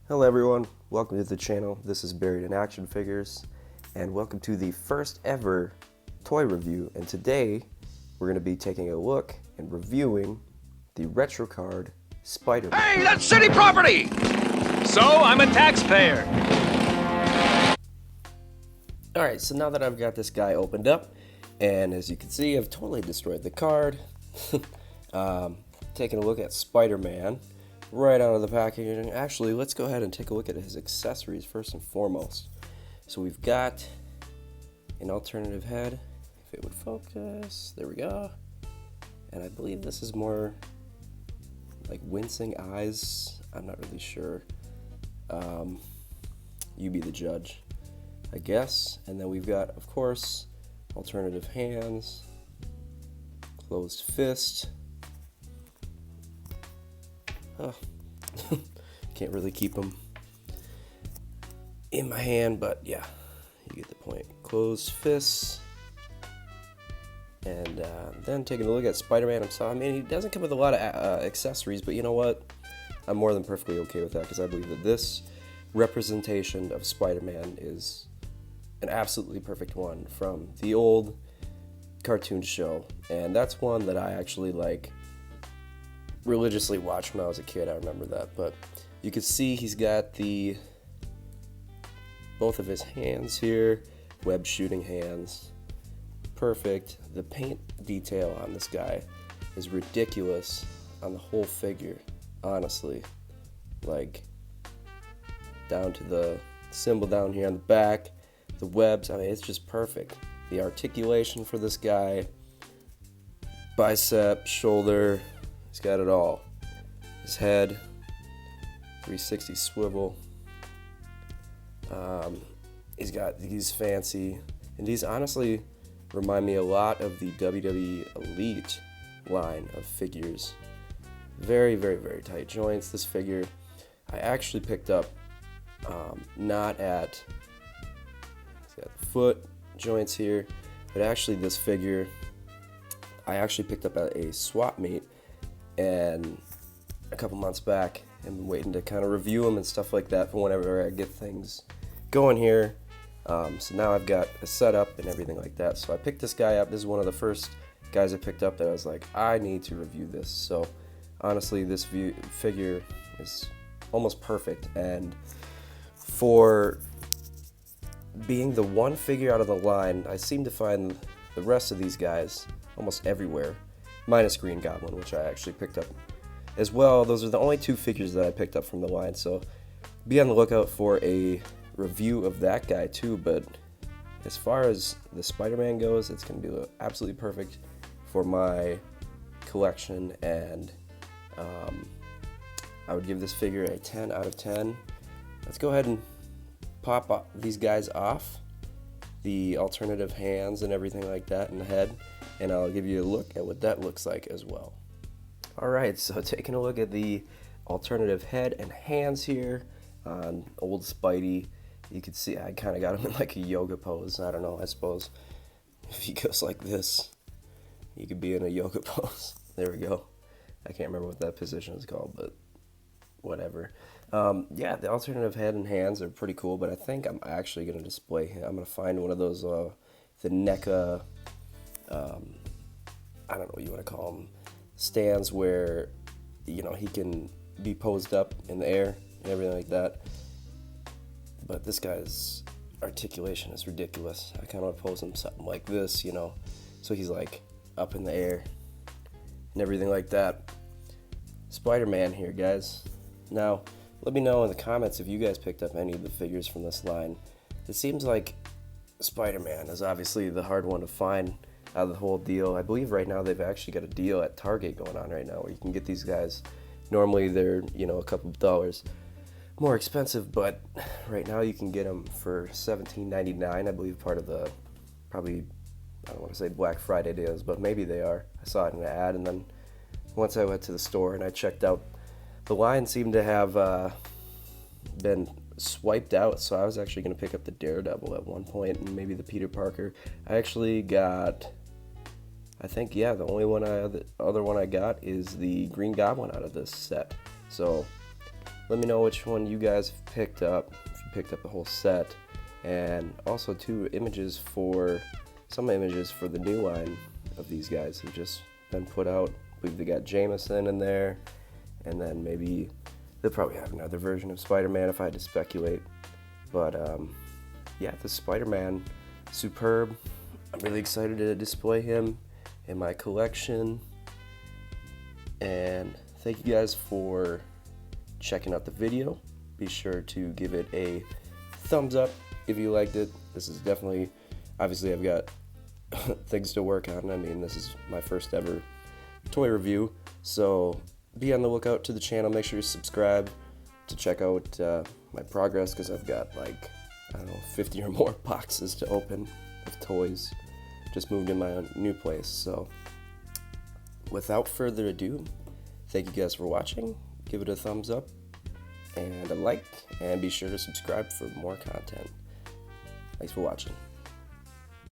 Hello everyone, welcome to the channel. This is Buried in Action Figures, and welcome to the first ever toy review. And today, we're going to be taking a look and reviewing the retro card Spider-Man. Hey, that's city property! So, I'm a taxpayer. Alright, so now that I've got this guy opened up, and as you can see, I've totally destroyed the card. Taking a look at Spider-Man. Right out of the packaging. Actually, let's go ahead and take a look at his accessories first and foremost. So we've got an alternative head, if it would focus. There we go. And I believe this is more like wincing eyes. I'm not really sure. You be the judge, I guess. And then we've got, of course, alternative hands, closed fist. Oh. Can't really keep them in my hand, but yeah, you get the point. Closed fists. And then taking a look at Spider-Man himself. I mean, he doesn't come with a lot of accessories, but you know what? I'm more than perfectly okay with that because I believe that this representation of Spider-Man is an absolutely perfect one from the old cartoon show. And that's one that I actually like religiously watched when I was a kid. I remember that. But you can see he's got both of his hands here, web shooting hands. Perfect. The paint detail on this guy is ridiculous on the whole figure, honestly. Like, down to the symbol down here on the back, the webs, I mean, it's just perfect. The articulation for this guy, bicep, shoulder, he's got it all. His head, 360 swivel. He's fancy, and these honestly remind me a lot of the WWE Elite line of figures. Very, very, very tight joints. This figure I actually picked up not at, he's got the foot joints here, but actually this figure I actually picked up at a swap meet and a couple months back, and been waiting to kind of review them and stuff like that for whenever I get things going here. So now I've got a setup and everything like that. So I picked this guy up. This is one of the first guys I picked up that I was like, I need to review this. So honestly, this figure is almost perfect. And for being the one figure out of the line, I seem to find the rest of these guys almost everywhere, minus Green Goblin, which I actually picked up as well. Those are the only two figures that I picked up from the line, so be on the lookout for a review of that guy too. But as far as the Spider-Man goes, it's going to be absolutely perfect for my collection, and I would give this figure a 10 out of 10. Let's go ahead and pop these guys off, the alternative hands and everything like that in the head, and I'll give you a look at what that looks like as well. Alright, so taking a look at the alternative head and hands here on old Spidey. You can see I kind of got him in like a yoga pose. I don't know, I suppose if he goes like this, he could be in a yoga pose. There we go. I can't remember what that position is called, but whatever. Yeah, the alternative head and hands are pretty cool, but I think I'm actually going to display him. I'm going to find one of those, the NECA, I don't know what you want to call them, stands where, you know, he can be posed up in the air and everything like that. But this guy's articulation is ridiculous. I kind of want to pose him something like this, you know, so he's like up in the air and everything like that. Spider-Man here, guys. Now, let me know in the comments if you guys picked up any of the figures from this line. It seems like Spider-Man is obviously the hard one to find out of the whole deal. I believe right now they've actually got a deal at Target going on right now where you can get these guys. Normally they're, you know, a couple of dollars more expensive, but right now you can get them for $17.99. I believe part of the, probably, I don't want to say Black Friday deals, but maybe they are. I saw it in an ad, and then once I went to the store and I checked out, the line seemed to have been swiped out, so I was actually going to pick up the Daredevil at one point and maybe the Peter Parker. I actually got, I think, yeah, the only one the other one I got is the Green Goblin out of this set. So Let me know which one you guys have picked up, if you picked up the whole set, and also some images for the new line of these guys who've just been put out. I believe they got Jameson in there, and then maybe they'll probably have another version of Spider-Man if I had to speculate. But yeah, the Spider-Man, superb. I'm really excited to display him in my collection. And thank you guys for checking out the video. Be sure to give it a thumbs up if you liked it. This is definitely, obviously I've got things to work on. I mean, this is my first ever toy review, so be on the lookout to the channel. Make sure you subscribe to check out my progress, because I've got like, I don't know, 50 or more boxes to open of toys. Just moved in my own new place. So without further ado, thank you guys for watching. Give it a thumbs up and a like, and be sure to subscribe for more content. Thanks for watching.